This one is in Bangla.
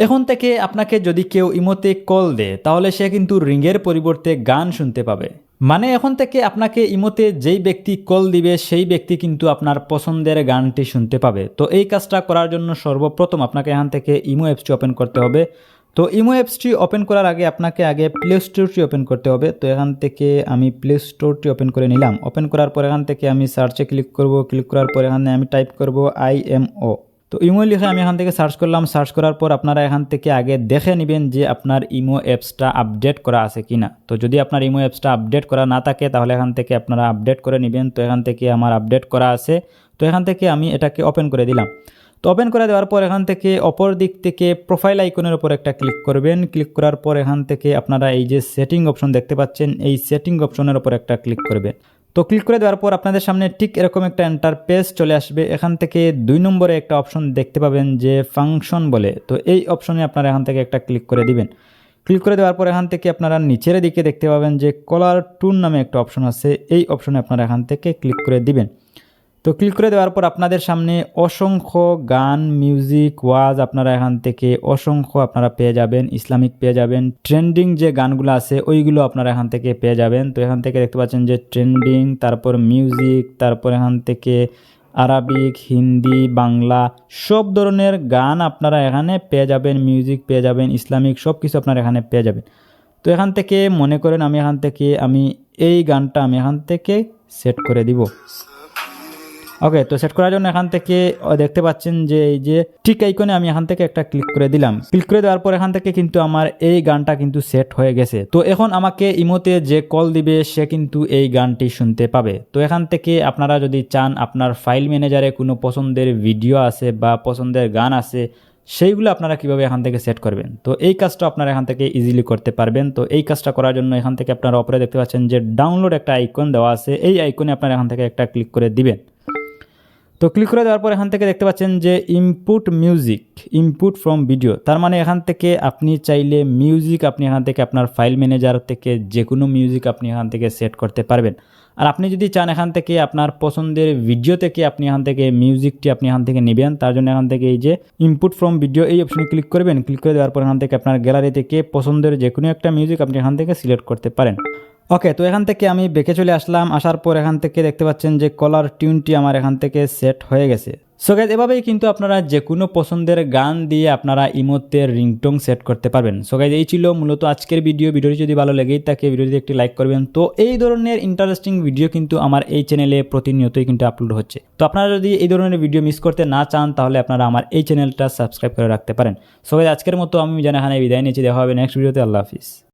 এখন থেকে আপনাকে যদি কেউ ইমোতে কল দেয় তাহলে সে কিন্তু রিংয়ের পরিবর্তে গান শুনতে পাবে। মানে এখন থেকে আপনাকে ইমোতে যেই ব্যক্তি কল দিবে সেই ব্যক্তি কিন্তু আপনার পছন্দের গানটি শুনতে পাবে। তো এই কাজটা করার জন্য সর্বপ্রথম আপনাকে এখান থেকে ইমো অ্যাপসটি ওপেন করতে হবে। তো ইমো অ্যাপসটি ওপেন করার আগে আপনাকে আগে প্লে স্টোরটি ওপেন করতে হবে। তো এখান থেকে আমি প্লে স্টোরটি ওপেন করে নিলাম। ওপেন করার পর এখান থেকে আমি সার্চে ক্লিক করব। ক্লিক করার পর এখানে আমি টাইপ করব IMO। তো ইমো লিখে আমি এখান থেকে সার্চ করলাম। সার্চ করার পর আপনারা এখান থেকে আগে দেখে নেবেন যে আপনার ইমো অ্যাপসটা আপডেট করা আছে কিনা। তো যদি আপনার ইমো অ্যাপসটা আপডেট করা না থাকে তাহলে এখান থেকে আপনারা আপডেট করে নেবেন। তো এখান থেকে আমার আপডেট করা আছে। তো এখান থেকে আমি এটাকে ওপেন করে দিলাম। তো ওপেন করে দেওয়ার পর এখান থেকে অপর দিক থেকে প্রোফাইল আইকনের উপর একটা ক্লিক করবেন। ক্লিক করার পর এখান থেকে আপনারা এই যে সেটিং অপশন দেখতে পাচ্ছেন, এই সেটিং অপশনের উপর একটা ক্লিক করবেন। তো ক্লিক করে দেওয়ার পর আপনাদের সামনে ঠিক এরকম একটা ইন্টারফেস চলে আসবে। এখান থেকে 2 নম্বরে একটা অপশন দেখতে পাবেন যে ফাংশন বলে। তো এই অপশনে আপনারা এখান থেকে একটা ক্লিক করে দিবেন। ক্লিক করে দেওয়ার পর এখান থেকে আপনারা নিচের দিকে দেখতে পাবেন যে কলার টুন নামে একটা অপশন আছে। এই অপশনে আপনারা এখান থেকে ক্লিক করে দিবেন। তো ক্লিক করে দেওয়ার পর আপনাদের সামনে অসংখ্য গান, মিউজিক, ওয়াজ আপনারা এখান থেকে অসংখ্য আপনারা পেয়ে যাবেন। ইসলামিক পেয়ে যাবেন, ট্রেন্ডিং যে গানগুলো আছে ওইগুলো আপনারা এখান থেকে পেয়ে যাবেন। তো এখান থেকে দেখতে পাচ্ছেন যে ট্রেন্ডিং, তারপর মিউজিক, তারপর এখান থেকে আরবিক, হিন্দি, বাংলা সব ধরনের গান আপনারা এখানে পেয়ে যাবেন। মিউজিক পেয়ে যাবেন, ইসলামিক সব কিছু আপনারা এখানে পেয়ে যাবেন। তো এখান থেকে মনে করেন আমি এই গানটা আমি এখান থেকে সেট করে দিব। ওকে, তো সেট করার জন্য এখান থেকে দেখতে পাচ্ছেন যে এই যে ঠিক আইকনে আমি এখান থেকে একটা ক্লিক করে দিলাম। ক্লিক করে দেওয়ার পর এখান থেকে কিন্তু আমার এই গানটা কিন্তু সেট হয়ে গেছে। তো এখন আমাকে ইমোতে যে কল দিবে সে কিন্তু এই গানটি শুনতে পাবে। তো এখান থেকে আপনারা যদি চান আপনার ফাইল ম্যানেজারে কোনো পছন্দের ভিডিও আছে বা পছন্দের গান আছে সেইগুলো আপনারা কিভাবে এখান থেকে সেট করবেন, তো এই কাজটা আপনারা এখান থেকে ইজিলি করতে পারবেন। তো এই কাজটা করার জন্য এখান থেকে আপনারা উপরে দেখতে পাচ্ছেন যে ডাউনলোড একটা আইকন দেওয়া আছে, এই আইকনে আপনারা এখান থেকে একটা ক্লিক করে দিবেন। তো ক্লিক করে দেওয়ার পর এখান থেকে দেখতে পাচ্ছেন যে input music, input from video. তার মানে এখান থেকে আপনি চাইলে মিউজিক আপনি এখান থেকে আপনার ফাইল ম্যানেজার থেকে যে কোনো মিউজিক আপনি এখান থেকে সেট করতে পারবেন। আর আপনি যদি চান এখান থেকে আপনার পছন্দের ভিডিও থেকে আপনি এখান থেকে মিউজিকটি আপনি এখান থেকে নেবেন, তার জন্য এখান থেকে এই যে ইনপুট ফ্রম ভিডিও এই অপশনে ক্লিক করবেন। ক্লিক করে দেওয়ার পর এখান থেকে আপনার গ্যালারি থেকে পছন্দের যে কোনো একটা মিউজিক আপনি এখান থেকে সিলেক্ট করতে পারেন। ওকে, তো এখান থেকে আমি বেঁকে চলে আসলাম। আসার পর এখান থেকে দেখতে পাচ্ছেন যে কলার টিউনটি আমার এখান থেকে সেট হয়ে গেছে। সো গাইস, এভাবেই কিন্তু আপনারা যে কোনো পছন্দের গান দিয়ে আপনারা ইমোতে রিংটোন সেট করতে পারবেন। সো গাইস, এই ছিল মূলত আজকের ভিডিওটি যদি ভালো লেগেই থাকে ভিডিওটিতে একটি লাইক করবেন। তো এই ধরনের ইন্টারেস্টিং ভিডিও কিন্তু আমার এই চ্যানেলে প্রতিনিয়তই কিন্তু আপলোড হচ্ছে। তো আপনারা যদি এই ধরনের ভিডিও মিস করতে না চান তাহলে আপনারা আমার এই চ্যানেলটা সাবস্ক্রাইব করে রাখতে পারেন। সো গাইস, আজকের মতো আমি জানাখানে বিদায় নিচ্ছি। দেখা হবে নেক্সট ভিডিওতে। আল্লাহ হাফিজ।